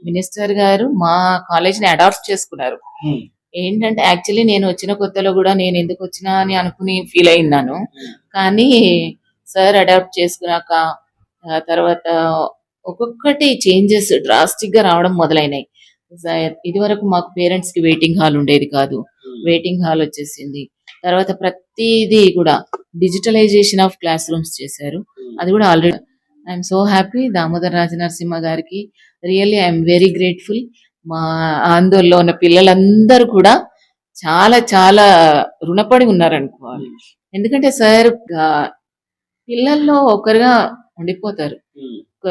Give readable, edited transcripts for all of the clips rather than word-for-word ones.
Minister గారు మా కాలేజ్‌ని adapt చేసుకున్నారు. హ్మ్. ఏంటంటే యాక్చువల్లీ నేను వచ్చిన కొత్తలో గూడా నేను ఎందుకు వచ్చినా అని అనుకుని ఫీల్ అయ్యున్నాను. కానీ సార్ అడాప్ట్ చేసుకున్నాక తర్వాత ఒక్కొక్కటి చేంజెస్ డ్రాస్టిక్‌గా రావడం మొదలైనాయి. స ఇదివరకు మాకు పేరెంట్స్‌కి వెయిటింగ్ హాల్ ఉండేది కాదు. వెయిటింగ్ హాల్ వచ్చేసింది. తర్వాత ప్రతీదీ కూడా డిజిటలైజేషన్ ఆఫ్ క్లాస్ రూమ్స్ చేశారు. అది కూడా already I'm so happy Damodar Rajanarasimha గారికి. Really I'm very grateful. మా ఆందోళనలో ఉన్న పిల్లలందరూ కూడా చాలా చాలా రుణపడి ఉన్నారనుకోవాలి. ఎందుకంటే సార్ పిల్లల్లో ఒకరుగా ఉండిపోతారు. హ్మ్. ఒక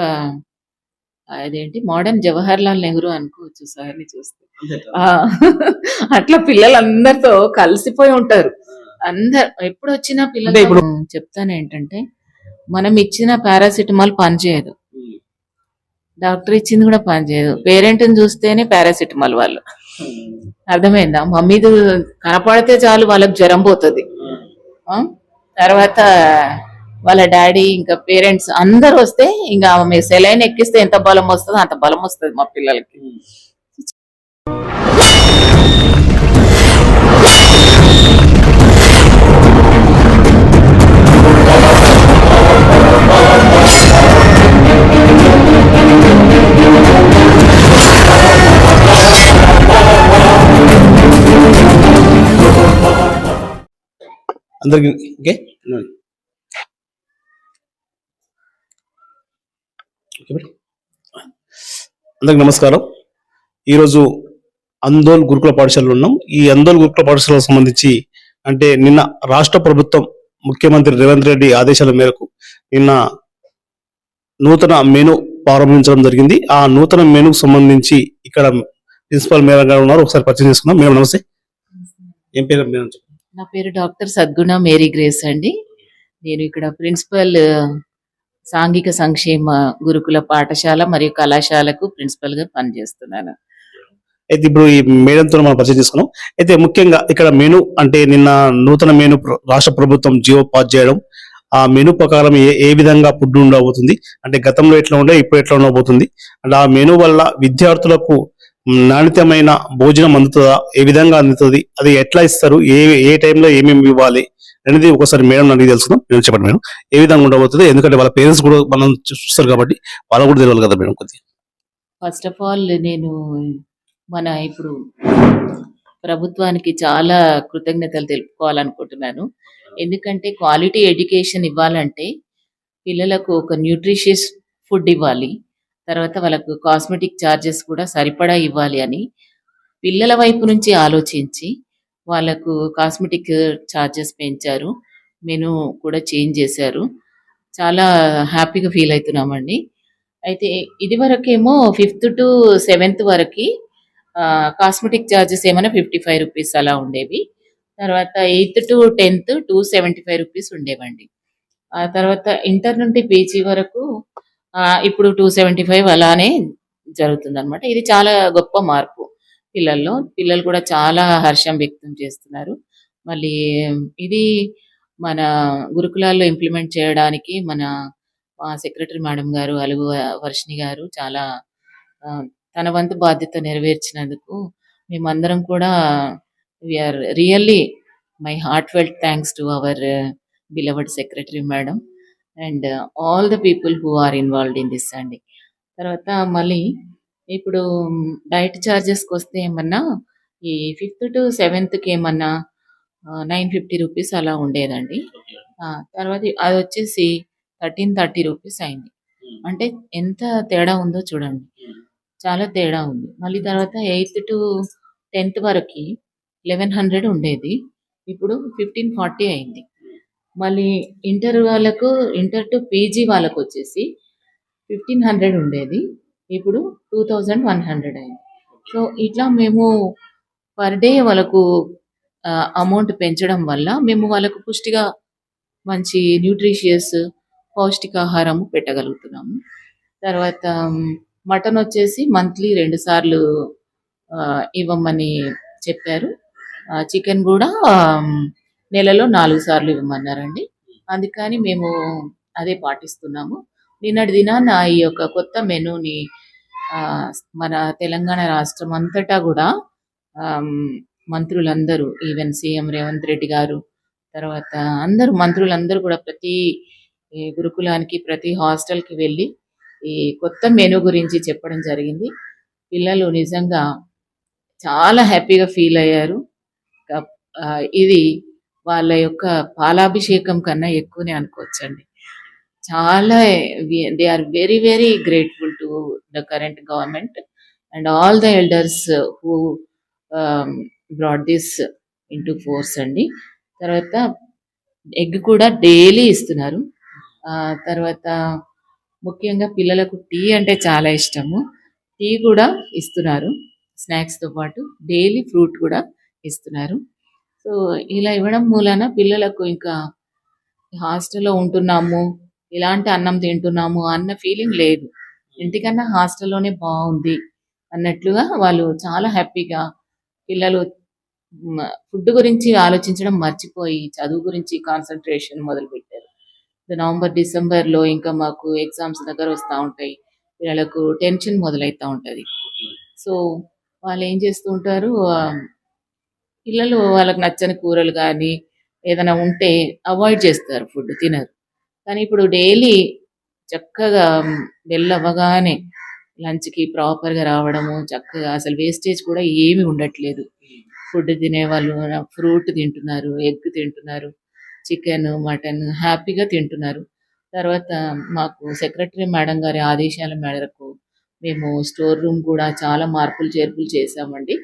అదేంటి మోడర్న్ జవహర్లాల్ నెహ్రూ అనుకోవచ్చు సార్‌ని చూస్తే. అంతే ఆ! కదా! అట్లా పిల్లలందరితో కలిసిపోయి ఉంటారు. అందరు ఎప్పుడొచ్చినా అంటే పిల్లలతో ఇప్పుడు చెప్తానేంటంటే, మనం ఇచ్చిన పారాసిటమాల్ పనిచేయదు. హ్మ్. డాక్టర్ ఇచ్చింది కూడా పనిచేయదు. పేరెంట్‌ని చూస్తేనే పారాసిటమాల్ వాళ్ళు. హ్మ్. అర్థమైందా? మమ్మీది కనపడితే చాలు వాళ్ళకి జ్వరం పోతది. ఆ! తర్వాత వాళ్ళ డ్యాడీ ఇంకా పేరెంట్స్ అందరూ వస్తే ఇంక ఆమె సెలైన్ ఎక్కిస్తే ఎంత బలం వస్తదో అంత బలం వస్తది మా పిల్లలకి. హ్మ్. అందరికి ఓకే అందరికి నమస్కారం. ఈరోజు అందోల్ గురుకుల పాఠశాలలో ఉన్నాం. ఈ అందోల్ గురుకుల పాఠశాలకు సంబంధించి అంటే నిన్న రాష్ట్ర ప్రభుత్వం ముఖ్యమంత్రి రేవంత్ రెడ్డి ఆదేశాల మేరకు నిన్న నూతన మెను ప్రారంభించడం జరిగింది. ఆ నూతన మెనుకు సంబంధించి ఇక్కడ ప్రిన్సిపల్ మేడం గారు ఉన్నారు. ఒకసారి పరిచయం చేసుకుందాం. మేడం నమస్తే. ఏం పేరు మేడం? నా పేరు డాక్టర్ సద్గుణ మేరీ గ్రేస్ అండి. నేను ఇక్కడ ప్రిన్సిపల్ సాంఘిక సంక్షేమ గురుకుల పాఠశాల మరియు కళాశాలకు ప్రిన్సిపల్ గా పనిచేస్తున్నాను. అయితే ఇప్పుడు ఈ మేడంతో మనం పరిచయం చేసుకున్నాం. అయితే ముఖ్యంగా ఇక్కడ మెను అంటే నిన్న నూతన మెను రాష్ట్ర ప్రభుత్వం జీవో పాస్ చేయడం, ఆ మెను ప్రకారం ఏ విధంగా ఫుడ్ ఉండబోతుంది, అంటే గతంలో ఎట్లా ఉండే ఇప్పుడు ఎట్లా ఉండబోతుంది, అంటే ఆ మెను వల్ల విద్యార్థులకు నాణ్యతమైన భోజనం అందుతుందా, ఏ విధంగా అందుతుంది, అది ఎట్లా ఇస్తారు, ఏ టైంలో ఏమేమి ఇవ్వాలి అనేది ఒకసారి మేడం అడిగి తెలుసుకుందాం. మేడం చెప్పండి మేడం, ఏ విధంగా ఉండబోతుంది, ఎందుకంటే వాళ్ళ పేరెంట్స్ కూడా మనం చూస్తారు కాబట్టి వాళ్ళకు కూడా తెలియాలి కదా మేడం కొద్దిగా. ఫస్ట్ ఆఫ్ ఆల్ నేను మన ఇప్పుడు ప్రభుత్వానికి చాలా కృతజ్ఞతలు తెలుపుకోవాలనుకుంటున్నాను. ఎందుకంటే క్వాలిటీ ఎడ్యుకేషన్ ఇవ్వాలంటే పిల్లలకు ఒక న్యూట్రిషియస్ ఫుడ్ ఇవ్వాలి. తర్వాత వాళ్ళకు కాస్మెటిక్ చార్జెస్ కూడా సరిపడా ఇవ్వాలి అని పిల్లల వైపు నుంచి ఆలోచించి వాళ్ళకు కాస్మెటిక్ చార్జెస్ పెంచారు. మెను కూడా చేంజ్ చేశారు. చాలా హ్యాపీగా ఫీల్ అవుతున్నామండి. అయితే ఇదివరకేమో 5థ్ టు 7థ్ వరకి కాస్మెటిక్ చార్జెస్ ఏమైనా ₹55 అలా ఉండేవి. తర్వాత 8థ్ టు 10థ్ ₹275 ఉండేవండి. ఆ తర్వాత ఇంటర్ నుండి పీజీ వరకు ఇప్పుడు 275 అలానే జరుగుతుందనమాట. ఇది చాలా గొప్ప మార్పు పిల్లల్లో. పిల్లలు కూడా చాలా హర్షం వ్యక్తం చేస్తున్నారు. మళ్ళీ ఇది మన గురుకులాల్లో ఇంప్లిమెంట్ చేయడానికి మన సెక్రటరీ మేడం గారు, అలుగు వర్షిణి గారు చాలా తన వంతు బాధ్యత నెరవేర్చినందుకు మేమందరం కూడా we are really my heartfelt thanks to our beloved secretary madam and all the people who are involved in this అండి. తర్వాత మళ్ళీ ఇప్పుడు డైట్ చార్జెస్కి వస్తే ఏమన్నా ఈ 5థ్ టు 7థ్కి ఏమన్నా ₹950 అలా ఉండేదండి. తర్వాత అది వచ్చేసి ₹1330 అయింది. అంటే ఎంత తేడా ఉందో చూడండి. చాలా తేడా ఉంది. మళ్ళీ తర్వాత 8థ్ టు 10థ్ వరకి 1100 ఉండేది. ఇప్పుడు 1540 అయింది. మళ్ళీ ఇంటర్ వాళ్ళకు ఇంటర్ టు పీజీ వాళ్ళకు వచ్చేసి 1500 ఉండేది. ఇప్పుడు 2100 అయింది. సో ఇట్లా మేము పర్ డే వాళ్ళకు అమౌంట్ పెంచడం వల్ల మేము వాళ్ళకు పుష్టిగా మంచి న్యూట్రిషియస్ పౌష్టికాహారం పెట్టగలుగుతున్నాము. తర్వాత మటన్ వచ్చేసి మంత్లీ 2 సార్లు ఇవ్వమని చెప్పారు. చికెన్ కూడా నెలలో 4 సార్లు ఇవ్వమన్నారండి. అందుకని మేము అదే పాటిస్తున్నాము. నిన్నటి దినాన ఈ యొక్క కొత్త మెనూని మన తెలంగాణ రాష్ట్రం అంతటా కూడా ఆమ్, మంత్రులందరూ ఈవెన్ సీఎం రేవంత్ రెడ్డి గారు, తర్వాత అందరూ మంత్రులందరూ కూడా ప్రతి ఈ గురుకులానికి ప్రతి హాస్టల్కి వెళ్ళి ఈ కొత్త మెనూ గురించి చెప్పడం జరిగింది. పిల్లలు నిజంగా చాలా హ్యాపీగా ఫీల్ అయ్యారు. కప్ ఇది వాళ్ళ యొక్క పాలాభిషేకం కన్నా ఎక్కువనే అనుకోవచ్చండి. చాలా they are very very grateful to the current government and all the elders who ah, brought this into force అండి. తర్వాత ఎగ్ కూడా డైలీ ఇస్తున్నారు. తర్వాత ముఖ్యంగా పిల్లలకు టీ అంటే చాలా ఇష్టము. టీ కూడా ఇస్తున్నారు. స్నాక్స్‌తో పాటు డైలీ ఫ్రూట్ కూడా ఇస్తున్నారు. సో, ఇలా ఇవ్వడం మూలాన పిల్లలకు ఇంకా హాస్టల్‌లో ఉంటున్నాము, ఇలాంటి అన్నం తింటున్నాము అన్న ఫీలింగ్ లేదు. ఇంటికన్నా హాస్టల్‌లోనే బావుంది అన్నట్లుగా వాళ్ళు చాలా హ్యాపీగా పిల్లలు ఫుడ్ గురించి ఆలోచించడం మర్చిపోయి చదువు గురించి కాన్సంట్రేషన్ మొదలుపెట్టారు. నవంబర్, డిసెంబర్‌లో ఇంకా మాకు ఎగ్జామ్స్ దగ్గర వస్తా ఉంటాయి. పిల్లలకు టెన్షన్ మొదలైతా ఉంటది. సో, వాళ్ళేం చేస్తూ ఉంటారు పిల్లలు వాళ్ళకి నచ్చని కూరలు గానీ, ఏదైనా ఉంటే అవాయిడ్ చేస్తారు ఫుడ్ తినరు. కానీ ఇప్పుడు డైలీ చక్కగా బెల్ అవ్వగానే లంచ్‌కి ప్రాపర్‌గా రావడము, చక్కగా అసలు వేస్టేజ్ కూడా ఏమి ఉండట్లేదు. ఫుడ్ తినేవాళ్ళు ఫ్రూట్ తింటున్నారు, ఎగ్ తింటున్నారు, చికెను, మటను హ్యాపీగా తింటున్నారు. తర్వాత మాకు సెక్రటరీ మేడం గారి ఆదేశాల మేరకు మేము స్టోర్ రూమ్ కూడా చాలా మార్పులు, చేర్పులు చేశామండి.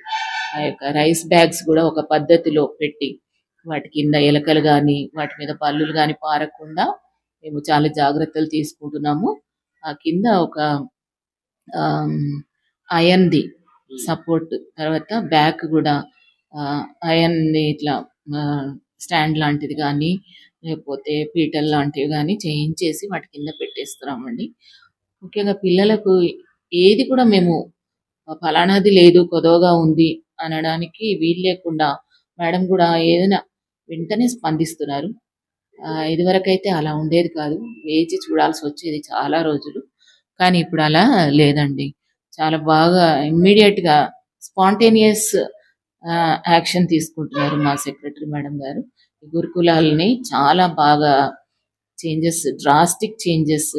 ఆ యొక్క రైస్ బ్యాగ్స్ గూడా ఒక పద్ధతిలో పెట్టి, వాటి కింద ఎలకలు గానీ, వాటి మీద పల్లులు గానీ పారకుండా మేము చాలా జాగ్రత్తలు తీసుకుంటున్నాము. ఆ కింద ఒక ఆహ్, అయన్‌ది సపోర్ట్ తర్వాత బ్యాక్ గూడా అయన్‌ది ఇట్లా ఆహ్, స్టాండ్ లాంటిది గానీ, లేకపోతే పీటలు లాంటివి గానీ చేయించేసి వాటి కింద పెట్టేస్తున్నామండి. ముఖ్యంగా పిల్లలకు ఏది కూడా మేము పలానాది లేదు, కొదవగా ఉంది అనడానికి వీలు లేకుండా మేడం గూడా ఏదైనా వెంటనే స్పందిస్తున్నారు. ఇదివరకైతే అలా ఉండేది కాదు. వేచి చూడాల్సొచ్చేది చాలా రోజులు. కానీ ఇప్పుడు అలా లేదండి. చాలా బాగా ఇమ్మీడియేట్‌గా స్పాంటేనియస్ యాక్షన్ తీసుకుంటున్నారు మా సెక్రటరీ మేడం గారు. ఈ గురుకులాల్ని చాలా బాగా drastic changes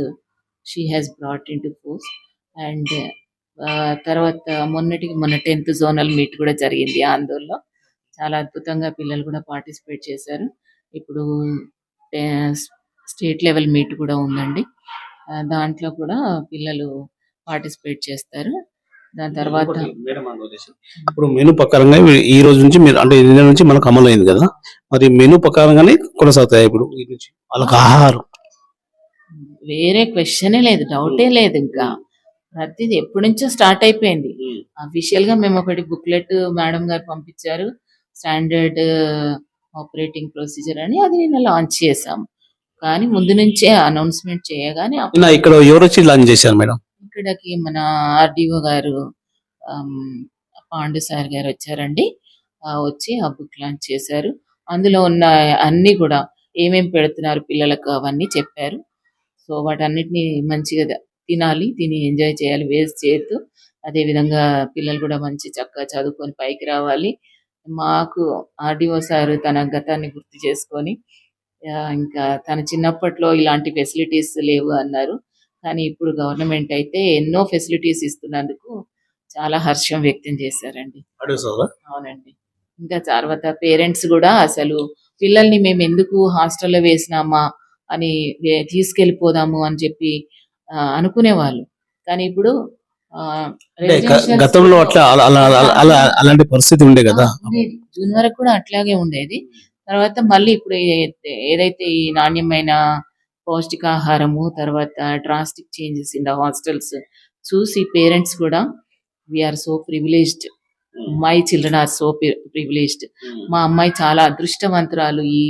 she has brought into force. And తర్వాత మొన్నటికి మొన్న 10థ్ జోనల్ మీట్ కూడా జరిగింది ఆందోళనలో. చాలా అద్భుతంగా పిల్లలు కూడా పార్టిసిపేట్ చేశారు. ఇప్పుడు ఆహ్, స్టేట్ లెవెల్ మీట్ కూడా ఉందండి. దాంట్లో కూడా పిల్లలు పార్టిసిపేట్ చేస్తారు. దాని తర్వాత ఇప్పుడు మెనూ ప్రకారంగా ఈ రోజు నుంచి మీరు అంటే ఈ నెల నుంచి మనకు అమలైంది కదా, మరి మెనూ ప్రకారంగానే కొనసాగుతాయి ఇప్పుడు ఈ నుంచి వాళ్ళకి ఆహారం. వేరే క్వెషనే లేదు. డౌటే లేదింకా. ప్రతిది ఎప్పటినుంచో స్టార్ట్ అయిపోయింది. అఫీషియల్‌గా మేమొకటి బుక్‌లెట్ మేడం గారు పంపించారు. స్టాండర్డ్ ఆపరేటింగ్ ప్రొసీజర్ అని అది నిన్న లాంచ్ చేశాం. కానీ ముందు నుంచే అనౌన్స్‌మెంట్ చేయగానే నిన్న ఇక్కడ ఎవరొచ్చి లాంచ్ చేశారు మేడం? ఇక్కడికి మన ఆర్‌డీఓ గారు పాండు సార్ గారొచ్చారండి. వచ్చి ఆ బుక్ లాంచ్ చేశారు. అందులో ఉన్న అన్నీ గూడా ఏమేం పెడుతున్నారు పిల్లలకు అవన్నీ చెప్పారు. సో, వాటన్నిటిని మంచిగా తినాలి. తిని ఎంజాయ్ చేయాలి. వేస్ట్ చేయొద్దు. అదేవిధంగా పిల్లలు గూడా మంచి చక్కగా చదువుకొని పైకి రావాలి. మాకు ఆర్‌డీఓ సారు తన గతాన్ని గుర్తు చేసుకొని ఇంకా తన చిన్నప్పట్లో ఇలాంటి ఫెసిలిటీస్ లేవు అన్నారు. కానీ ఇప్పుడు గవర్నమెంట్ అయితే ఎన్నో ఫెసిలిటీస్ ఇస్తున్నందుకు చాలా హర్షం వ్యక్తం చేశారండి. అవునండి. ఇంకా తర్వాత పేరెంట్స్ గూడా అసలు పిల్లల్ని మేమెందుకు హాస్టల్‌లో వేసినామా అని తీసుకెళ్ళిపోదాము అని చెప్పి అనుకునేవాళ్ళు. కానీ ఇప్పుడు అంటే రెసిడెన్షియల్ గతంలో స్కూల్‌లో అట్లా అలాంటి పరిస్థితి ఉండే కదా. ఉండేది. జూన్ వరకు కూడా అట్లాగే ఉండేది. తర్వాత మళ్ళీ ఇప్పుడు ఏదైతే ఈ నాణ్యమైన పౌష్టికాహారము, తర్వాత drastic changes in the hostels చూసి పేరెంట్స్ కూడా we are so privileged. My children are so privileged. మా అమ్మాయి చాలా అదృష్టవంతురాలు ఈ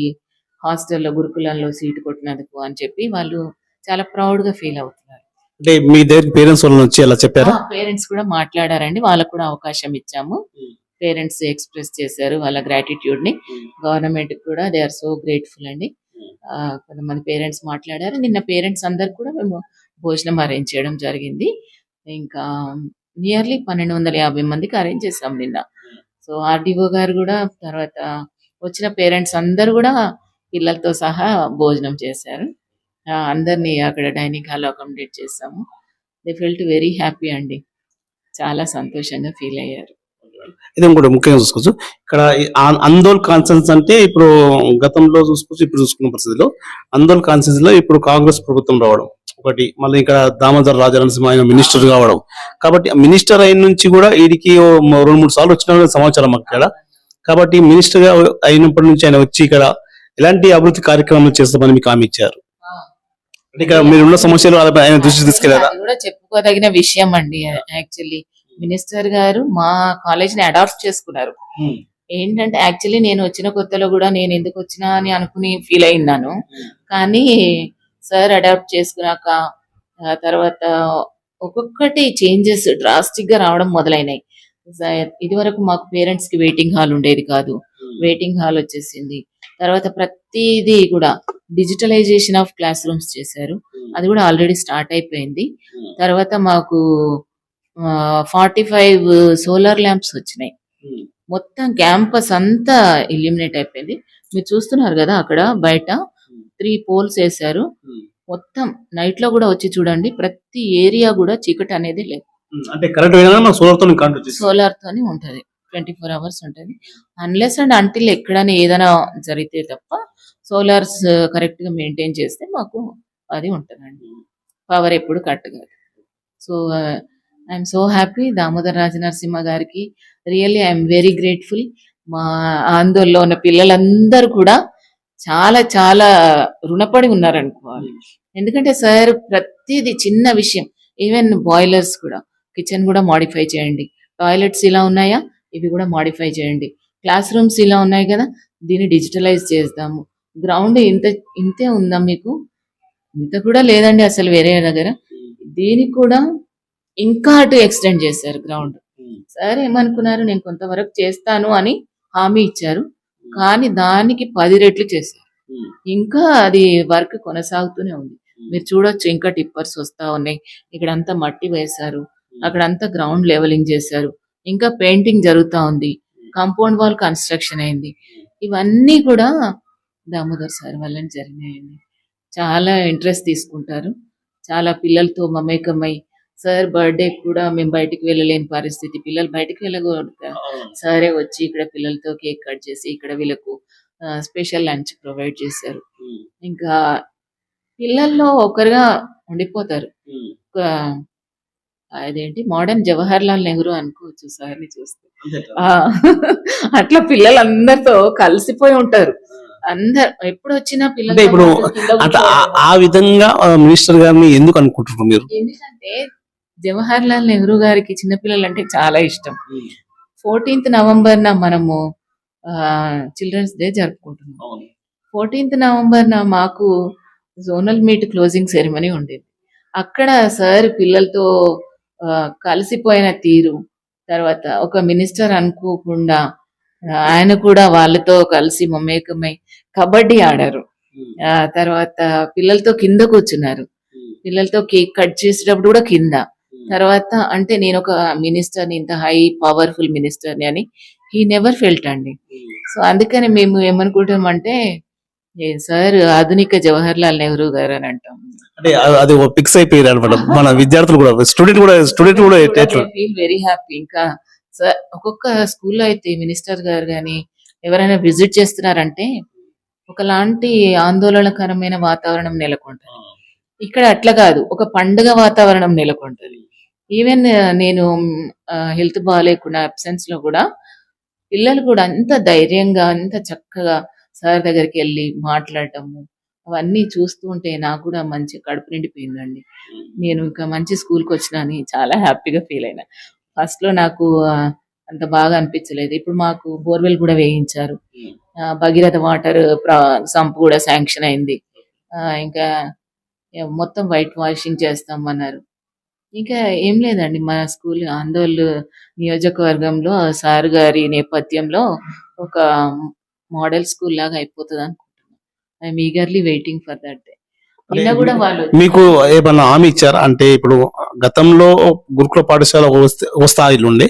హాస్టల్‌లో, గురుకులంలో సీట్ కొట్టినందుకు అని చెప్పి వాళ్ళు చాలా ప్రౌడ్‌గా ఫీల్ అవుతున్నారు. అంటే మీ దగ్గరికి పేరెంట్స్ వాళ్ళు వచ్చి అలా చెప్పారా? పేరెంట్స్ కూడా మాట్లాడారండి. వాళ్ళకి కూడా అవకాశం ఇచ్చాము. పేరెంట్స్ ఎక్స్‌ప్రెస్ చేశారు వాళ్ళ గ్రాటిట్యూడ్‌ని. గవర్నమెంట్‌కి కూడా దే ఆర్ సో గ్రేట్‌ఫుల్ అండి. కొంతమంది పేరెంట్స్ మాట్లాడారు. నిన్న పేరెంట్స్ అందరికి కూడా మేము భోజనం అరేంజ్ చేయడం జరిగింది. ఇంకా నియర్లీ 1250 మందికి అరేంజ్ చేసాం నిన్న. సో, ఆర్‌డీఓ గారు గూడా తర్వాత వచ్చిన పేరెంట్స్ అందరూ గూడా పిల్లలతో సహా భోజనం చేశారు. అందరిని అక్కడ డైనింగ్ హాల్‌లో అకామిడేట్ చేసాము. దే ఫెల్ట్ వెరీ హ్యాపీ అండి. చాలా సంతోషంగా ఫీల్ అయ్యారు. ఇది ఇంకోటి ముఖ్యంగా చూసుకోవచ్చు. ఇక్కడ ఈ అందోల్ కాన్ఫరెన్స్ అంటే ఇప్పుడు గతంలో చూసుకోవచ్చు, ఇప్పుడు చూసుకున్న పరిస్థితిలో అందోల్ కాన్ఫరెన్స్ లో ఇప్పుడు కాంగ్రెస్ ప్రభుత్వం రావడం ఒకటి, మళ్ళీ ఇక్కడ దామోదర్ రాజనరసింహ ఆయన మినిస్టర్ కావడం. కాబట్టి మినిస్టర్ అయిన నుంచి కూడా వీడికి ఓ 2-3 సార్లు వచ్చిన సమాచారం మాకు ఇక్కడ. కాబట్టి మినిస్టర్ గా అయినప్పటి నుంచి ఆయన వచ్చి ఇక్కడ ఎలాంటి అభివృద్ధి కార్యక్రమాలు చేస్తామని మీకు హామీ ఇచ్చారు. అంటే ఇక్కడ మీరున్న సమస్యలు ఆయన దృష్టికి తీసుకెళ్లారా? అది కూడా చెప్పుకోదగిన విషయం అండి. యాక్చువల్లీ మినిస్టర్ గారు మా కాలేజ్ ని అడాప్ట్ చేసుకున్నారు. ఏంటంటే యాక్చువల్లీ నేను వచ్చిన కొత్తలో కూడా నేను ఎందుకు వచ్చినా అని అనుకుని ఫీల్ అయినాను. కానీ సార్ అడాప్ట్ చేసుకున్నాక తర్వాత ఒక్కొక్కటి చేంజెస్ డ్రాస్టిక్ గా రావడం మొదలైనాయి. ఇది వరకు మాకు పేరెంట్స్ కి వెయిటింగ్ హాల్ ఉండేది కాదు. వెయిటింగ్ హాల్ వచ్చేసింది. తర్వాత ప్రతిదీ కూడా డిజిటలైజేషన్ ఆఫ్ క్లాస్ రూమ్స్ చేశారు. అది కూడా ఆల్రెడీ స్టార్ట్ అయిపోయింది. తర్వాత మాకు 45 సోలార్ ల్యాంప్స్ వచ్చినాయి. మొత్తం క్యాంపస్ అంతా ఇల్యూమినేట్ అయిపోయింది. మీరు చూస్తున్నారు కదా అక్కడ బయట 3 పోల్స్ వేశారు. మొత్తం నైట్ లో కూడా వచ్చి చూడండి, ప్రతి ఏరియా కూడా చీకటి అనేది లేదు. అంటే కరెంట్ సోలార్ తోని ఉంటది, 24 అవర్స్ ఉంటది. అన్లెస్ అండ్ అంటిల్ ఎక్కడైనా ఏదైనా జరిగితే తప్ప సోలార్స్ కరెక్ట్ గా మెయింటైన్ చేస్తే మాకు అది ఉంటదండి. పవర్ ఎప్పుడు కట్ కాదు. So I'm so happy Damodar Rajanarasimha గారికి. Really I'm very grateful. మా ఆందోళనలో ఉన్న పిల్లలందరూ కూడా చాలా చాలా రుణపడి ఉన్నారనుకోవాలి. ఎందుకంటే సార్ ప్రతిదీ చిన్న విషయం, ఈవెన్ బాయిలర్స్ కూడా, కిచెన్ కూడా మాడిఫై చేయండి, టాయిలెట్స్ ఇలా ఉన్నాయా ఇవి కూడా మాడిఫై చేయండి, క్లాస్ రూమ్స్ ఇలా ఉన్నాయి కదా దీన్ని డిజిటలైజ్ చేద్దాము, గ్రౌండ్ ఇంతే ఉందా మీకు, ఇంత కూడా లేదండి అసలు వేరే దగ్గర, దీనికి కూడా ఇంకా అటు ఎక్స్టెండ్ చేశారు గ్రౌండ్. సార్ ఏమనుకున్నారు, నేను కొంతవరకు చేస్తాను అని హామీ ఇచ్చారు, కానీ దానికి 10 రెట్లు చేశారు. ఇంకా అది వర్క్ కొనసాగుతూనే ఉంది. మీరు చూడొచ్చు, ఇంకా టిప్పర్స్ వస్తా ఉన్నాయి. ఇక్కడంతా మట్టి వేశారు, అక్కడంతా గ్రౌండ్ లెవెలింగ్ చేశారు, ఇంకా పెయింటింగ్ జరుగుతా ఉంది, కాంపౌండ్ వాల్ కన్స్ట్రక్షన్ అయింది. ఇవన్నీ కూడా దామోదర్ సార్ వల్లనే జరిగినాయండి. చాలా ఇంట్రెస్ట్ తీసుకుంటారు, చాలా పిల్లలతో మమేకమై. సార్ బర్త్డే కూడా మేము బయటికి వెళ్ళలేని పరిస్థితి, పిల్లలు బయటికి వెళ్ళకూడదు, సరే వచ్చి ఇక్కడ పిల్లలతో కేక్ కట్ చేసి ఇక్కడ వీళ్ళకు స్పెషల్ లంచ్ ప్రొవైడ్ చేశారు. ఇంకా పిల్లల్లో ఒకరుగా ఉండిపోతారు. అదేంటి మోడర్న్ జవహర్ లాల్ నెహ్రూ అనుకోవచ్చు సార్ని చూస్తే. అట్లా పిల్లలందరితో కలిసిపోయి ఉంటారు. అందరు ఎప్పుడు వచ్చినా పిల్లలు ఇప్పుడు ఆ విధంగా మినిస్టర్ గారిని ఎందుకు అనుకుంటున్నారు మీరు? ఎందుకంటే జవహర్ లాల్ నెహ్రూ గారికి చిన్నపిల్లలు అంటే చాలా ఇష్టం. 14th నవంబర్న మనము చిల్డ్రన్స్ డే జరుపుకుంటున్నాం. 14th నవంబర్న మాకు జోనల్ మీట్ క్లోజింగ్ సెరమనీ ఉండేది. అక్కడ సార్ పిల్లలతో కలిసిపోయిన తీరు, తర్వాత ఒక మినిస్టర్ అనుకోకుండా ఆయన కూడా వాళ్ళతో కలిసి మమేకమై కబడ్డీ ఆడారు. తర్వాత పిల్లలతో కింద కూర్చున్నారు, పిల్లలతో కేక్ కట్ చేసేటప్పుడు కూడా కింద. తర్వాత అంటే నేను ఒక మినిస్టర్ని, ఇంత హై పవర్ఫుల్ మినిస్టర్ని అని హీ నెవర్ ఫెల్ట్ అండి. సో అందుకని మేము ఏమనుకుంటామంటే సార్ ఆధునిక జవహర్ లాల్ నెహ్రూ గారు అని అంటాం. అంటే అది ఫిక్స్ అయిపోయారు అనమాట. మన విద్యార్థులు కూడా, స్టూడెంట్ కూడా ఫీల్ వెరీ హ్యాపీ. ఇంకా సార్ ఒక్కొక్క స్కూల్లో అయితే మినిస్టర్ గారు కానీ ఎవరైనా విజిట్ చేస్తున్నారంటే ఒకలాంటి ఆందోళనకరమైన వాతావరణం నెలకొంటుంది. ఇక్కడ అట్లా కాదు, ఒక పండుగ వాతావరణం నెలకొంటుంది. ఈవెన్ నేను హెల్త్ బాగాలేకుండా అబ్సెన్స్ లో కూడా పిల్లలు కూడా అంత ధైర్యంగా అంత చక్కగా సార్ దగ్గరికి వెళ్ళి మాట్లాడటము అవన్నీ చూస్తూ ఉంటే నాకు కూడా మంచి కడుపు నిండిపోయిందండి. నేను ఇంకా మంచి స్కూల్కి వచ్చినా అని చాలా హ్యాపీగా ఫీల్ అయినా. ఫస్ట్ లో నాకు అంత బాగా అనిపించలేదు. ఇప్పుడు మాకు బోర్వెల్ కూడా వేయించారు, భగీరథ వాటర్ సంప్ కూడా శాంక్షన్ అయింది. ఇంకా మొత్తం వైట్ వాషింగ్ చేస్తామన్నారు. ఇంకా ఏం లేదండి, మన స్కూల్ ఆందోళన నియోజకవర్గంలో సార్ గారి నేపథ్యంలో ఒక మోడల్ స్కూల్ లాగా అయిపోతుంది అనుకుంటున్నాను. I'm eagerly waiting for that day. నిన్న కూడా వాళ్ళు మీకు ఏమన్నా హామీ ఇచ్చారా? అంటే ఇప్పుడు గతంలో గురుకుల పాఠశాల ఒక స్థాయిలో ఉండే,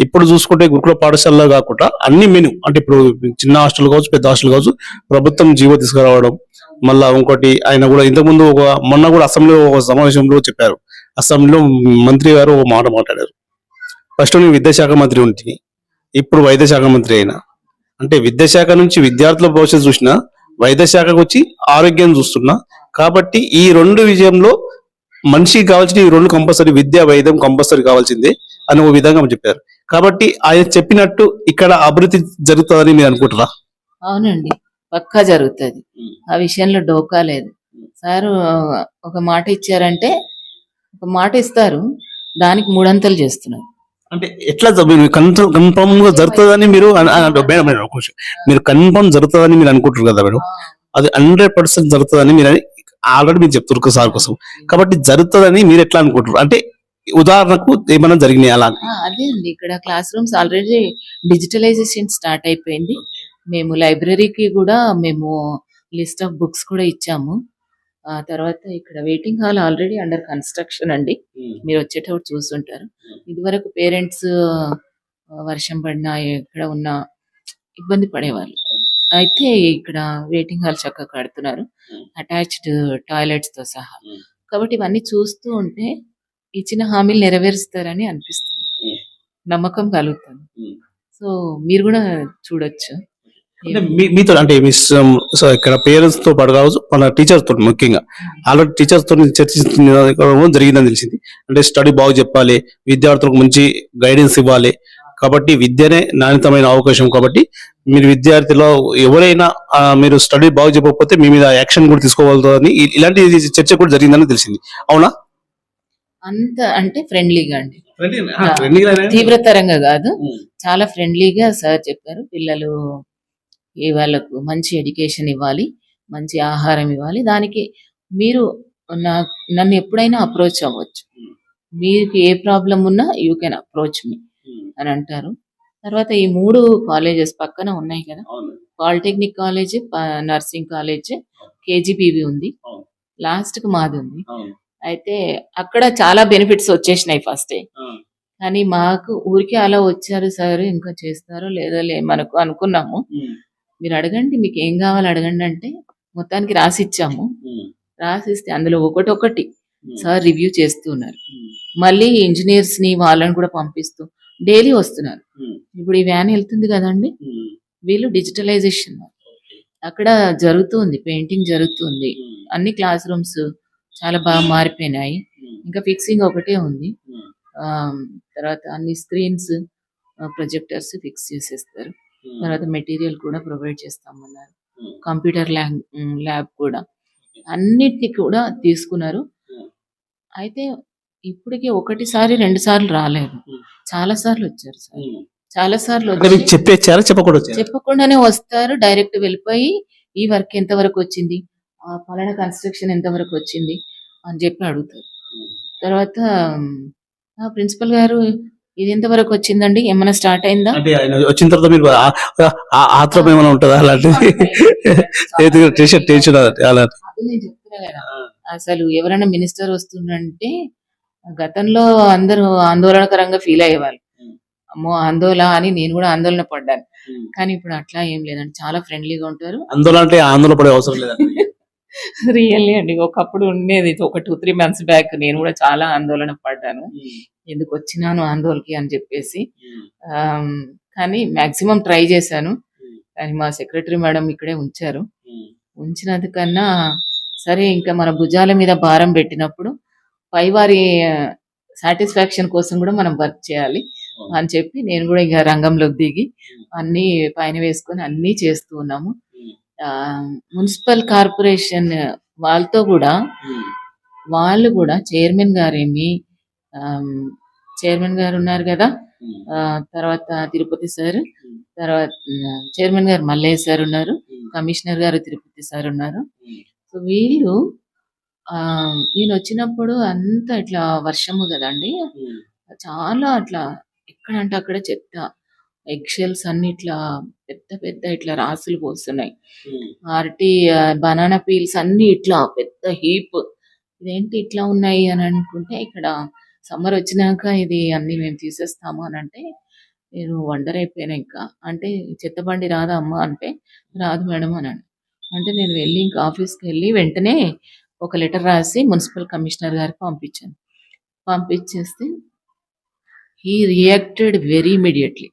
ఇప్పుడు చూసుకుంటే గురుకుల పాఠశాలలో కాకుండా అన్ని మెను అంటే ఇప్పుడు చిన్న హాస్టల్ కావచ్చు, పెద్ద హాస్టల్ కావచ్చు, ప్రభుత్వం జీవో తీసుకురావడం. మళ్ళా ఇంకోటి ఆయన కూడా ఇంతకుముందు మొన్న కూడా అసెంబ్లీలో ఒక సమావేశంలో చెప్పారు. అసెంబ్లీలో మంత్రి గారు ఒక మాట మాట్లాడారు. ఫస్ట్ నేను విద్యాశాఖ మంత్రి ఉంటుంది, ఇప్పుడు వైద్య శాఖ మంత్రి అయినా. అంటే విద్యాశాఖ నుంచి విద్యార్థుల భవిష్యత్తు చూసినా, వైద్య శాఖకు వచ్చి ఆరోగ్యం చూస్తున్నా. కాబట్టి ఈ రెండు విజయంలో మనిషికి కావాల్సిన ఈ రెండు కంపల్సరీ, విద్య వైద్యం కంపల్సరీ కావాల్సిందే అని ఒక విధంగా చెప్పారు. కాబట్టి ఆయన చెప్పినట్టు ఇక్కడ అభివృద్ధి జరుగుతుందని మీరు అనుకుంటారా? అవునండి, పక్కా జరుగుతుంది. ఆ విషయంలో డోకా లేదు. సారు ఒక మాట ఇచ్చారంటే ఒక మాట ఇస్తారు, దానికి మూడంతలు చేస్తున్నారు. అంటే ఎట్లా మీరు కన్ఫర్మ్ గా జరుగుతుందని మీరు మేడం మేడం ఒక నిమిషం. మీరు కన్ఫర్మ్ జరుగుతుందని మీరు అనుకుంటారు కదా మేడం, అది 100% జరుగుతుందని మీరు ఆల్రెడీ మీరు చెప్తారు సార్ కోసం. కాబట్టి జరుగుతుందని మీరు ఎట్లా అనుకుంటారు? అంటే ఉదాహరణకు ఏమైనా జరిగినాయి అలా? అదే అండి, ఇక్కడ classrooms already digitalization start అయిపోయింది. మేము లైబ్రరీకి కూడా మేము లిస్ట్ ఆఫ్ బుక్స్ కూడా ఇచ్చాము. ఆ తర్వాత ఇక్కడ waiting hall already under construction అండి. మీరు వచ్చేటప్పుడు చూస్తుంటారు. ఇదివరకు పేరెంట్స్ వర్షం పడినా ఎక్కడ ఉన్నా ఇబ్బంది పడేవాళ్ళు. అయితే ఇక్కడ వెయిటింగ్ హాల్ చక్కగా కడుతున్నారు, అటాచ్డ్ టాయిలెట్స్ తో సహా. కాబట్టి ఇవన్నీ చూస్తూ ఉంటే ఇచ్చిన హామీలు నెరవేరుస్తారని అనిపిస్తుంది, నమ్మకం కలుగుతుంది. సో మీరు కూడా చూడొచ్చు. మీతో అంటే సో ఇక్కడ పేరెంట్స్ తో పాటు కావచ్చు, మన టీచర్స్ తో ముఖ్యంగా ఆల్రెడీ టీచర్స్ తో చర్చించడం జరిగిందని తెలిసింది. అంటే స్టడీ బాగా చెప్పాలి, విద్యార్థులకు మంచి గైడెన్స్ ఇవ్వాలి. కాబట్టి విద్యనే నాణ్యతమైన అవకాశం. కాబట్టి మీరు విద్యార్థిలో ఎవరైనా మీరు స్టడీ బాగా చెప్పకపోతే మీ మీద యాక్షన్ కూడా తీసుకోవాలని ఇలాంటి చర్చ కూడా జరిగిందని తెలిసింది. అవునా? అంత అంటే ఫ్రెండ్లీగా అండి, తీవ్రతరంగా కాదు, చాలా ఫ్రెండ్లీగా సార్ చెప్పారు. పిల్లలు వాళ్ళకు మంచి ఎడ్యుకేషన్ ఇవ్వాలి, మంచి ఆహారం ఇవ్వాలి. దానికి మీరు నన్ను ఎప్పుడైనా అప్రోచ్ అవ్వచ్చు, మీకు ఏ ప్రాబ్లం ఉన్నా యూ కెన్ అప్రోచ్ మీ అని అంటారు. తర్వాత ఈ 3 కాలేజెస్ పక్కన ఉన్నాయి కదా, polytechnic college, nursing college, KGBV ఉంది, లాస్ట్ కి మాది ఉంది. అయితే అక్కడ చాలా బెనిఫిట్స్ వచ్చేసినాయి ఫస్ట్. కానీ మాకు ఊరికే అలా వచ్చారు సార్, ఇంకా చేస్తారో లేదో మనకు అనుకున్నాము. మీరు అడగండి, మీకు ఏం కావాలి అడగండి అంటే మొత్తానికి రాసిచ్చాము. రాసిస్తే అందులో ఒకటొకటి సార్ రివ్యూ చేస్తూ ఉన్నారు. మళ్ళీ ఇంజనీర్స్ ని వాళ్ళని కూడా పంపిస్తూ డైలీ వస్తున్నారు. ఇప్పుడు ఈ వ్యాన్ వెళ్తుంది కదండి, వీళ్ళు డిజిటలైజేషన్ అక్కడ జరుగుతుంది, పెయింటింగ్ జరుగుతుంది, అన్ని క్లాస్ రూమ్స్ చాలా బాగా మారిపోయినాయి. ఇంకా ఫిక్సింగ్ ఒకటే ఉంది. తర్వాత అన్ని స్క్రీన్స్, ప్రొజెక్టర్స్ ఫిక్స్ చేసేస్తారు. తర్వాత మెటీరియల్ కూడా ప్రొవైడ్ చేస్తామన్నారు. కంప్యూటర్ ల్యాబ్ కూడా అన్నిటిని కూడా తీసుకున్నారు. అయితే ఇప్పటికి 1 సారి 2 సార్లు రాలేదు, చాలా సార్లు వచ్చారు సార్. చాలా సార్లు చెప్పకుండానే వస్తారు, డైరెక్ట్ వెళ్ళిపోయి ఈ వర్క్ ఎంత వరకు వచ్చింది, పలానా కన్స్ట్రక్షన్ ఎంత వరకు వచ్చింది అని చెప్పి అడుగుతారు. తర్వాత ప్రిన్సిపల్ గారు ఇది ఎంత వరకు వచ్చిందండి, ఏమైనా స్టార్ట్ అయిందా అంటే ఆయన వచ్చిన తర్వాత మీరు ఆత్రం ఏమైనా ఉంటుందా అలాంటిది? అది నేను చెప్తున్నా కదా, అసలు ఎవరైనా మినిస్టర్ వస్తుందంటే గతంలో అందరూ ఆందోళనకరంగా ఫీల్ అయ్యేవాళ్ళు, అమ్మో ఆందోళన అని నేను కూడా ఆందోళన పడ్డాను. కానీ ఇప్పుడు అట్లా ఏం లేదండి, చాలా ఫ్రెండ్లీగా ఉంటారు. ఆందోళన అంటే ఆందోళన పడే అవసరం లేదండి. రియల్లీ అండి, ఒకప్పుడు ఉండేది, ఒక 2-3 మంత్స్ బ్యాక్ నేను కూడా చాలా ఆందోళన పడ్డాను, ఎందుకు వచ్చినాను ఆందోళనకి అని చెప్పేసి. కానీ మాక్సిమం ట్రై చేశాను. కానీ మా సెక్రటరీ మేడం ఇక్కడే ఉంచారు. ఉంచినందుకన్నా సరే, ఇంకా మన భుజాల మీద భారం పెట్టినప్పుడు పైవారి సాటిస్ఫాక్షన్ కోసం కూడా మనం వర్క్ చేయాలి అని చెప్పి నేను కూడా ఇక రంగంలోకి దిగి అన్ని పైన వేసుకొని అన్ని చేస్తూ ఉన్నాము. మున్సిపల్ కార్పొరేషన్ వాళ్ళతో కూడా వాళ్ళు కూడా చైర్మన్ గారు ఉన్నారు కదా, తర్వాత తిరుపతి సార్, తర్వాత చైర్మన్ గారు మల్లయ్య సార్ ఉన్నారు, కమిషనర్ గారు తిరుపతి సార్ ఉన్నారు. సో వీళ్ళు నేను వచ్చినప్పుడు అంతా ఇట్లా వర్షము కదండి, చాలా అట్లా ఎక్కడంటే అక్కడ చెత్త, ఎగ్షెల్స్ అన్ని ఇట్లా పెద్ద పెద్ద ఇట్లా రాసులు పోస్తున్నాయి. అరటి బనానా పీల్స్ అన్ని ఇట్లా పెద్ద హీప్. ఇదేంటి ఇట్లా ఉన్నాయి అని అనుకుంటే, ఇక్కడ సమ్మర్ వచ్చినాక ఇది అన్ని మేము తీసేస్తాము అని అంటే, నేను వండర్ అయిపోయాను ఇంకా. అంటే చెత్త బండి రాదా అమ్మా అంటే, రాదు మేడం అన్నాను. అంటే నేను వెళ్ళి ఇంకా ఆఫీస్కి వెళ్ళి వెంటనే ఒక లెటర్ రాసి మున్సిపల్ కమిషనర్ గారికి పంపించాను. పంపించేస్తే he reacted very immediately.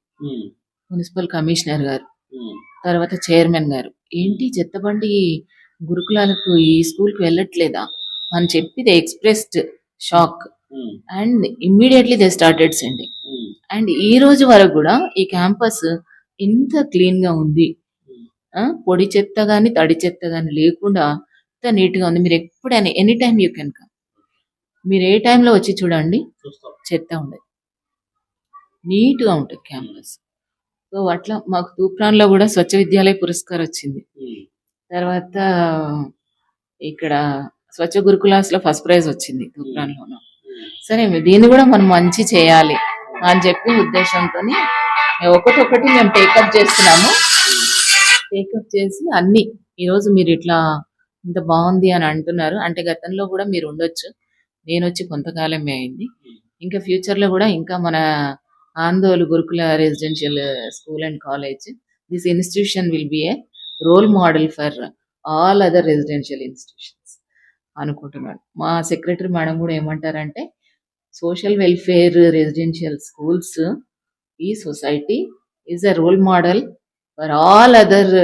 Municipal commissioner గారు, తర్వాత చైర్మన్ గారు, ఏంటి చెత్తబండి గురుకులాలకు ఈ స్కూల్కి వెళ్ళట్లేదా అని చెప్పి they expressed shock and immediately they started sending. And ఈ రోజు వరకు కూడా ఈ క్యాంపస్ ఇంత క్లీన్ గా ఉంది, పొడి చెత్త గాని తడి చెత్త గాని లేకుండా ఇంత నీట్ గా ఉంది. మీరు ఎప్పుడైనా any time you can come, మీరు ఏ టైంలో వచ్చి చూడండి, చెత్త ఉండదు, నీట్ గా ఉంటుంది క్యాంపస్. సో అట్లా మాకు తూప్రాన్లో కూడా స్వచ్ఛ విద్యాలయ పురస్కారం వచ్చింది. తర్వాత ఇక్కడ స్వచ్ఛ గురుకులాస్ లో ఫస్ట్ ప్రైజ్ వచ్చింది తూప్రాన్లోనూ. సరే దీన్ని కూడా మనం మంచి చేయాలి అని చెప్పి ఉద్దేశంతో ఒకటొకటి మేము టేకప్ చేస్తున్నాము. టేకప్ చేసి అన్ని ఈరోజు మీరు ఇట్లా ఇంత బాగుంది అని అంటున్నారు అంటే, గతంలో కూడా మీరు ఉండొచ్చు, నేను వచ్చి కొంతకాలమే అయింది. ఇంకా ఫ్యూచర్ లో కూడా ఇంకా మన ఆందోళన గురుకుల residential school and college, this institution will be a role model for all other residential institutions అనుకుంటున్నాను. మా సెక్రటరీ మేడం కూడా ఏమంటారంటే, సోషల్ వెల్ఫేర్ రెసిడెన్షియల్ స్కూల్స్ ఈ society is a role model for all other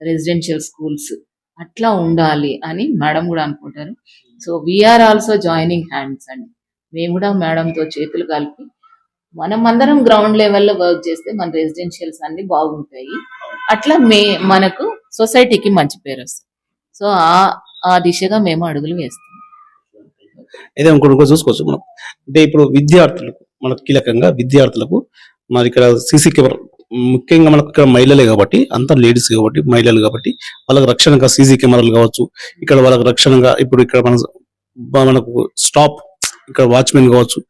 residential schools, అట్లా ఉండాలి అని madam కూడా అనుకుంటారు. So we are also joining hands అండి. మేము కూడా మేడంతో చేతులు కలిపి మనం అందరం గ్రౌండ్ లెవెల్లో వర్క్ చేస్తే మన రెసిడెన్షియల్స్ అన్ని బాగుంటాయి. అట్లా మనకు సొసైటీకి మంచి పేరు వస్తుంది. సో ఆ దిశగా మేము అడుగులు వేస్తున్నాం. అయితే ఇంకొకటి చూసుకోవచ్చు మనం, అంటే ఇప్పుడు విద్యార్థులకు మనకు కీలకంగా విద్యార్థులకు మరి ఇక్కడ సీసీ కెమెరా ముఖ్యంగా మనకు ఇక్కడ మహిళలే కాబట్టి, అంతా లేడీస్ కాబట్టి మహిళలు కాబట్టి వాళ్ళకి రక్షణగా సీసీ కెమెరాలు కావచ్చు, ఇక్కడ వాళ్ళకి రక్షణగా ఇప్పుడు ఇక్కడ మనకు స్టాప్ ఇక్కడ వాచ్మెన్ కావచ్చు,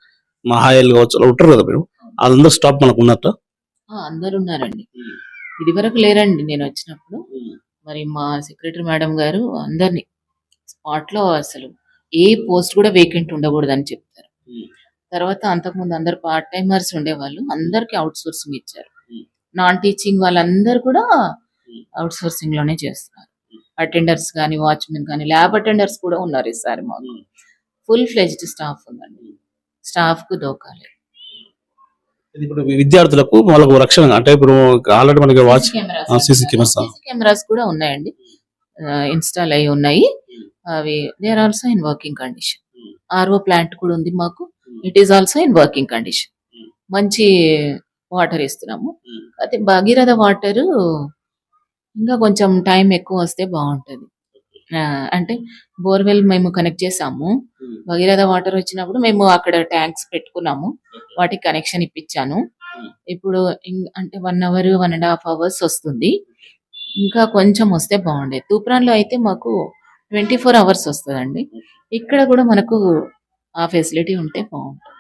మహాయలు కావచ్చు, అలా ఉంటారు కదా మీరు, వాళ్ళందరూ స్టాప్ మనకు ఉన్నట్ట. అందరు ఉన్నారండి, ఇది వరకు లేరండి నేను వచ్చినప్పుడు. మరి మా సెక్రటరీ మేడం గారు అందరినీ స్పాట్ లో అసలు ఏ పోస్ట్ కూడా వేకెంట్ ఉండకూడదు అని చెప్తారు. తర్వాత అంతకుముందు అందరు పార్ట్ టైమర్స్ ఉండేవాళ్ళు, అందరికి అవుట్ సోర్సింగ్ ఇచ్చారు. నాన్ టీచింగ్ వాళ్ళందరూ కూడా అవుట్ సోర్సింగ్ లోనే చేస్తున్నారు. అటెండర్స్ కానీ, వాచ్మెన్ కానీ, ల్యాబ్ అటెండర్స్ కూడా ఉన్నారు ఈసారి. మాకు ఫుల్ ఫ్లెజ్డ్ స్టాఫ్ ఉందండి, స్టాఫ్ కు దోకాలి. ఇప్పుడు విద్యార్థులకు వాళ్ళకు రక్షణ అంటే ఇప్పుడు ఆల్రెడీ మనకి వాచ్ సీసీ కెమెరాస్ కూడా ఉన్నాయండి, ఇన్స్టాల్ అయి ఉన్నాయి. అవి they are also in working condition. RO plant కూడా ఉంది మాకు, it is also in working condition. మంచి వాటర్ ఇస్తున్నాము. అయితే భగీరథ వాటర్ ఇంకా కొంచెం టైం ఎక్కువ వస్తే బాగుంటుంది. అంటే బోర్వెల్ మేము కనెక్ట్ చేసాము, భగీరథ వాటర్ వచ్చినప్పుడు మేము అక్కడ ట్యాంక్స్ పెట్టుకున్నాము, వాటికి కనెక్షన్ ఇప్పించాను. ఇప్పుడు అంటే 1 hour 1.5 hours వస్తుంది, ఇంకా కొంచెం వస్తే బాగుండేది. తూప్రాన్లో అయితే మాకు 24 hours వస్తుందండి. ఇక్కడ కూడా మనకు ఆ ఫెసిలిటీ ఉంటే బాగుంటుంది.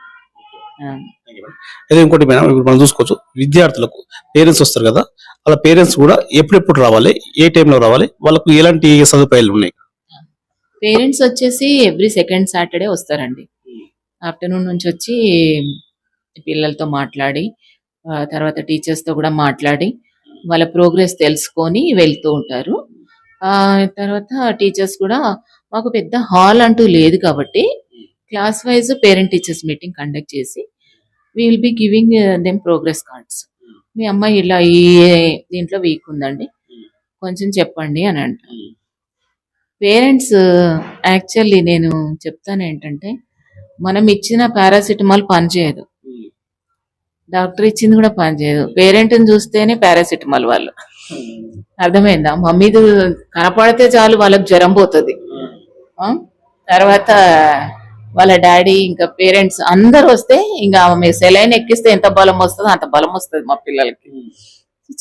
అదే ఇంకోటి మేడం, ఇప్పుడు మనం చూసుకోవచ్చు విద్యార్థులకు పేరెంట్స్ వస్తారు కదా, వాళ్ళ పేరెంట్స్ కూడా ఎప్పుడెప్పుడు రావాలి, ఏ టైంలో రావాలి, వాళ్ళకు ఎలాంటి సదుపాయాలు ఉన్నాయి? పేరెంట్స్ వచ్చేసి ఎవ్రీ సెకండ్ సాటర్డే వస్తారండి. ఆఫ్టర్నూన్ నుంచి వచ్చి పిల్లలతో మాట్లాడి, తర్వాత టీచర్స్తో కూడా మాట్లాడి వాళ్ళ ప్రోగ్రెస్ తెలుసుకొని వెళ్తూ ఉంటారు. తర్వాత టీచర్స్ కూడా, మాకు పెద్ద హాల్ అంటూ లేదు కాబట్టి class wise parent teachers meeting conduct చేసి we will be giving them progress cards. మీ అమ్మాయి ఇలా ఈ దీంట్లో వీక్ ఉందండి, కొంచెం చెప్పండి అని అంటారు. పేరెంట్స్ యాక్చువల్లీ నేను చెప్తాను ఏంటంటే, మనం ఇచ్చిన పారాసిటమాల్ పనిచేయదు, డాక్టర్ ఇచ్చింది కూడా పనిచేయదు, పేరెంట్ని చూస్తేనే పారాసిటమాల్ వాళ్ళు. అర్థమైందా? మమ్మీ కనపడితే చాలు వాళ్ళకి జ్వరం పోతుంది. తర్వాత వాళ్ళ డాడీ ఇంకా పేరెంట్స్ అందరు వస్తే ఇంకా ఆమె సెలైన్ ఎక్కిస్తే ఎంత బలం వస్తుందో అంత బలం వస్తుంది మా పిల్లలకి.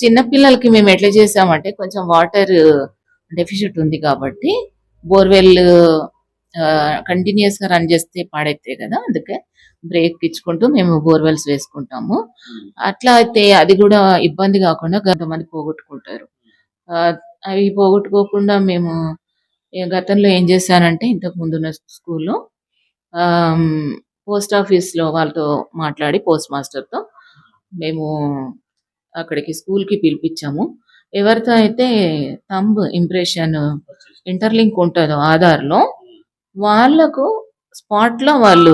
చిన్న పిల్లలకి మేము ఎట్లా చేసామంటే, కొంచెం వాటర్ డెఫిషిట్ ఉంది కాబట్టి బోర్వెల్ కంటిన్యూస్ గా రన్ చేస్తే పాడైతే కదా, అందుకే బ్రేక్ ఇచ్చుకుంటూ మేము బోర్వెల్స్ వేసుకుంటాము. అట్లా అయితే అది కూడా ఇబ్బంది కాకుండా కొంతమంది పోగొట్టుకుంటారు. అవి పోగొట్టుకోకుండా మేము గతంలో ఏం చేశానంటే ఇంతకు ముందున్న స్కూల్లో పోస్ట్ ఆఫీస్‌లో వాళ్ళతో మాట్లాడి పోస్ట్ మాస్టర్‌తో మేము అక్కడికి స్కూల్‌కి పిలిపించాము. ఎవరితో అయితే థంబ్ ఇంప్రెషన్ ఇంటర్‌లింక్ ఉంటదో ఆధార్‌లో వాళ్ళకు స్పాట్‌లో వాళ్ళు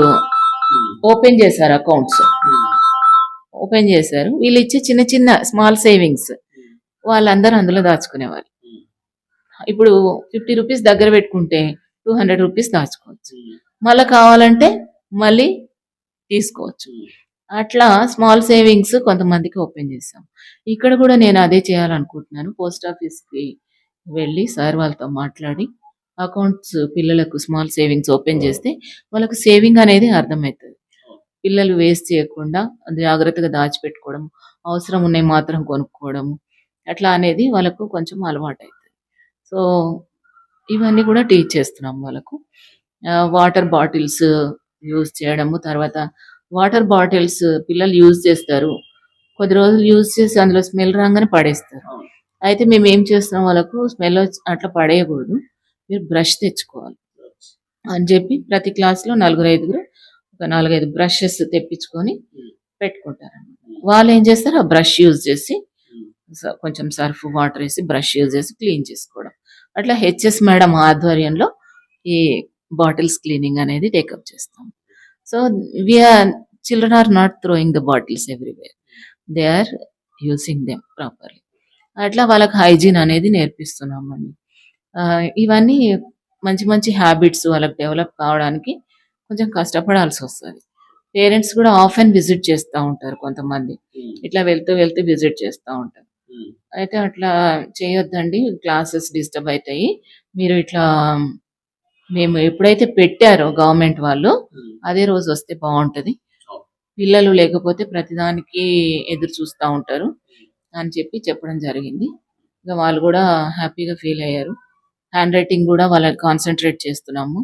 ఓపెన్ చేశారు అకౌంట్స్. ఓపెన్ చేశారు. వీళ్ళిచ్చే చిన్న చిన్న స్మాల్ సేవింగ్స్ వాళ్ళందరూ అందులో దాచుకునేవాళ్ళు. ఇప్పుడు 50 రూపీస్ దగ్గర పెట్టుకుంటే 200 రూపీస్ దాచుకోవచ్చు. మళ్ళా కావాలంటే మళ్ళీ తీసుకోవచ్చు. అట్లా స్మాల్ సేవింగ్స్ కొంతమందికి ఓపెన్ చేశాం. ఇక్కడ కూడా నేను అదే చేయాలనుకుంటున్నాను. పోస్ట్ ఆఫీస్‌కి వెళ్ళి సార్ వాళ్ళతో మాట్లాడి అకౌంట్స్ పిల్లలకు స్మాల్ సేవింగ్స్ ఓపెన్ చేస్తే వాళ్ళకి సేవింగ్ అనేది అర్థమవుతది. పిల్లలు వేస్ట్ చేయకుండా జాగ్రత్తగా దాచిపెట్టుకోవడం, అవసరం ఉన్నయి మాత్రం కొనుక్కోవడం అట్లా అనేది వాళ్ళకు కొంచెం అలవాటైతది. సో, ఇవన్నీ కూడా టీచ్ చేస్తున్నాం వాళ్ళకు. వాటర్ బాటిల్స్ యూజ్ చేయడము, తర్వాత వాటర్ బాటిల్స్ పిల్లలు యూజ్ చేస్తారు. కొద్ది రోజులు యూజ్ చేసి అందులో స్మెల్ రాంగానే పడేస్తారు. అయితే మేమేం చేస్తున్నాం వాళ్ళకు స్మెల్ అట్లా పడేయకూడదు. మీరు బ్రష్ తెచ్చుకోవాలి అని చెప్పి ప్రతి క్లాస్‌లో నలుగురు, ఐదుగురు ఒక 4, 5 బ్రషెస్ తెప్పించుకొని పెట్టుకుంటారన్నమాట. వాళ్ళేం చేస్తారు ఆ బ్రష్ యూజ్ చేసి కొంచెం సర్ఫ్, వాటర్ ఏసి బ్రష్ యూజ్ చేసి క్లీన్ చేసుకోవడం. అట్లా హెచ్ఎస్ మేడం ఆధ్వర్యంలో ఈ బాటిల్స్ క్లీనింగ్ అనేది టేకప్ చేస్తాం. So, children are not throwing the bottles everywhere. They are using them properly. అట్లా వాళ్ళకి హైజీన్ అనేది నేర్పిస్తున్నామండి. ఇవన్నీ మంచి మంచి హ్యాబిట్స్ వాళ్ళకి డెవలప్ కావడానికి కొంచెం కష్టపడాల్సొస్తది. పేరెంట్స్ కూడా ఆఫెన్ విజిట్ చేస్తా ఉంటారు కొంతమంది. ఇట్లా వెళ్తూ విజిట్ చేస్తా ఉంటారు. అయితే అట్లా చేయొద్దండి. క్లాసెస్ డిస్టర్బ్ అయితాయి. మీరు ఇట్లా మేము ఎప్పుడైతే పెట్టారో గవర్నమెంట్ వాళ్ళు అదే రోజు వస్తే బావుంటది. పిల్లలు లేకపోతే ప్రతిదానికి ఎదురు చూస్తా ఉంటారు అని చెప్పడం జరిగింది. ఇక వాళ్ళు కూడా హ్యాపీగా ఫీల్ అయ్యారు. హ్యాండ్ రైటింగ్ కూడా వాళ్ళకి కాన్సంట్రేట్ చేస్తున్నాము.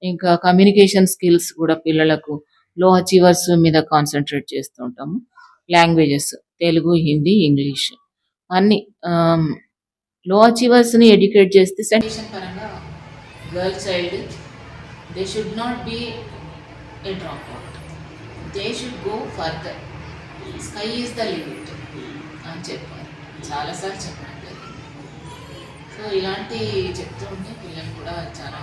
ఇంకా కమ్యూనికేషన్ స్కిల్స్ కూడా పిల్లలకు లో అచీవర్స్ మీద కాన్సంట్రేట్ చేస్తూ ఉంటాము. లాంగ్వేజెస్ తెలుగు, హిందీ, ఇంగ్లీష్ అన్ని లో అచీవర్స్‌ని ఎడ్యుకేట్ చేస్తే సెన్సేషన్ పరంగా girl child they should not be A drop out. They should go further. Sky is the limit అని చెప్పారు. చాలాసార్లు చెప్పడం జరిగింది. సో ఇలాంటి చెప్తూ ఉంటే పిల్లలు కూడా చాలా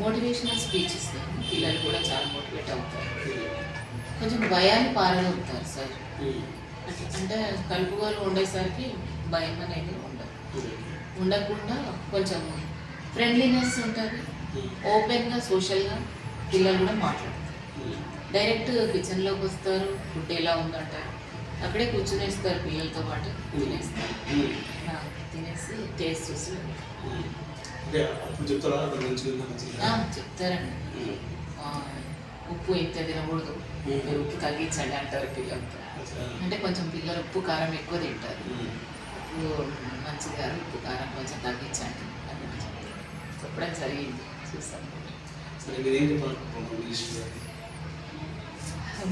మోటివేషనల్ స్పీచ్ ఇస్తారు. పిల్లలు కూడా చాలా మోటివేట్ అవుతారు. కొంచెం భయాన్ని పారదోలుతారు సార్. అంటే కలుపుగోలు ఉండేసరికి భయం అనేది ఉండకుండా కొంచెం ఫ్రెండ్లీనెస్ ఉంటుంది. ఓపెన్గా సోషల్గా పిల్లలు కూడా మాట్లాడతారు. డైరెక్ట్ కిచెన్లోకి వస్తారు. ఫుడ్ ఎలా ఉందంటారు. అక్కడే కూర్చునేస్తారు పిల్లలతో పాటు తినేస్తారు. తినేసి టేస్ట్ చూసి చెప్తారండి. ఉప్పు ఇంత తినకూడదు, మీరు ఉప్పు తగ్గించండి అంటారు పిల్లలతో. అంటే కొంచెం పిల్లలు ఉప్పు కారం ఎక్కువ తింటారు. ఉప్పు మంచిది కాదు, ఉప్పు కారం కొంచెం తగ్గించండి అని చెప్పడం జరిగింది. చూసాను.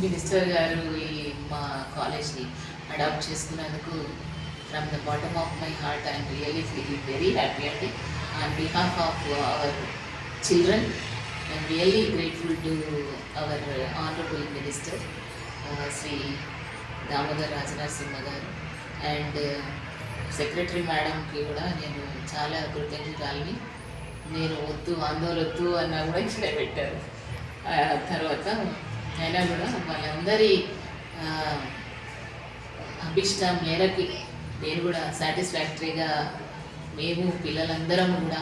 మినిస్టర్ గారు ఈ మా కాలేజ్ని అడాప్ట్ చేసుకున్నందుకు from the bottom of my heart I'm really feeling very happy అండి. On behalf of our children I'm really grateful to our honourable minister Shri Damodar Rajanarasimha గారు అండ్ సెక్రటరీ మేడంకి కూడా నేను చాలా కృతజ్ఞతల్ని. నేను ఆందోళన వద్దు అన్నా కూడా ఇట్లా పెట్టారు. తర్వాత అయినా కూడా వాళ్ళందరి అభిష్టం మేరకి నేను కూడా సాటిస్ఫాక్టరీగా మేము పిల్లలందరం కూడా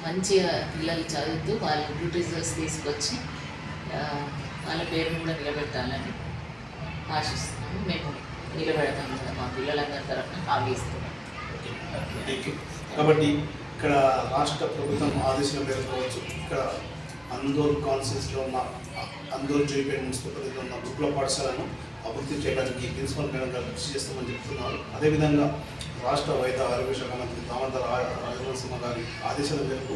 మంచిగా పిల్లలు చదువుతూ వాళ్ళు గుడ్ రిజల్ట్స్ తీసుకొచ్చి వాళ్ళ పేరును కూడా నిలబెట్టాలని ఆశిస్తున్నాము. మేము నిలబెడతాము కూడా మా పిల్లలందరి తరఫున హామీ ఇస్తున్నాం. కాబట్టి ఇక్కడ రాష్ట్ర ప్రభుత్వం ఆదేశాల మేరకు కావచ్చు, ఇక్కడ అందోల్ కాన్స్టిట్యూన్సీలో ఉన్న అందోల్ జూపేట మున్సిపల్ పరిధిలో ఉన్న గురుకుల పాఠశాలను అభివృద్ధి చేయడానికి ప్రిన్సిపల్ మేడం గారు కృషి చేస్తామని చెప్తున్నారు. అదేవిధంగా రాష్ట్ర వైద్య ఆరోగ్య శాఖ మంత్రి దామోదర్ రాజనరసింహ గారి ఆదేశాల మేరకు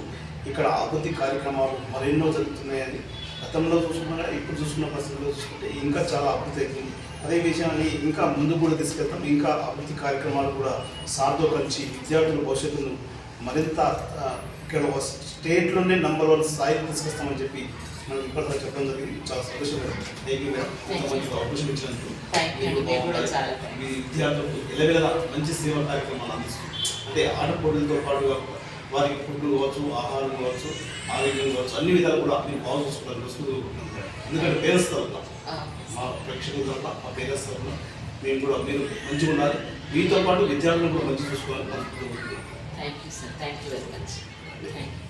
ఇక్కడ అభివృద్ధి కార్యక్రమాలు మరెన్నో జరుగుతున్నాయని గతంలో చూసుకున్నా ఇప్పుడు చూసుకున్న పరిస్థితుల్లో చూసుకుంటే ఇంకా చాలా అభివృద్ధి అవుతుంది. అదే విషయాన్ని ఇంకా ముందు కూడా తీసుకెళ్తాం. ఇంకా అభివృద్ధి కార్యక్రమాలు కూడా సార్తో కలిసి విద్యార్థుల భవిష్యత్తును మరింత ఇక్కడ ఒక స్టేట్లోనే #1 స్థాయికి తీసుకొస్తామని చెప్పి మనం ఇప్పటిదాకా చెప్పడం జరిగింది. చాలా సంతోషం మేడం. Thank you madam. ఇంత మంచి అవకాశం ఇచ్చినందుకు. మీ విద్యార్థులకు ఎలవేళ మంచి సేవా కార్యక్రమాలు అందిస్తుంది. అంటే ఆట పోటీలతో పాటుగా వారికి ఫుడ్ కావచ్చు, ఆహారం కావచ్చు, ఆరోగ్యం కావచ్చు, అన్ని విధాలు కూడా మీరు బాగా చూసుకోవాలని ఎందుకంటే పేరెంట్స్ తరఫున మా ప్రేక్షకుల తరఫున మా పేరెంట్స్ తరఫున మేము కూడా మీరు మంచిగా ఉండాలి. మీతో పాటు విద్యార్థులను కూడా మంచిగా చూసుకోవాలని thank you sir. Thank you very much. Thank you.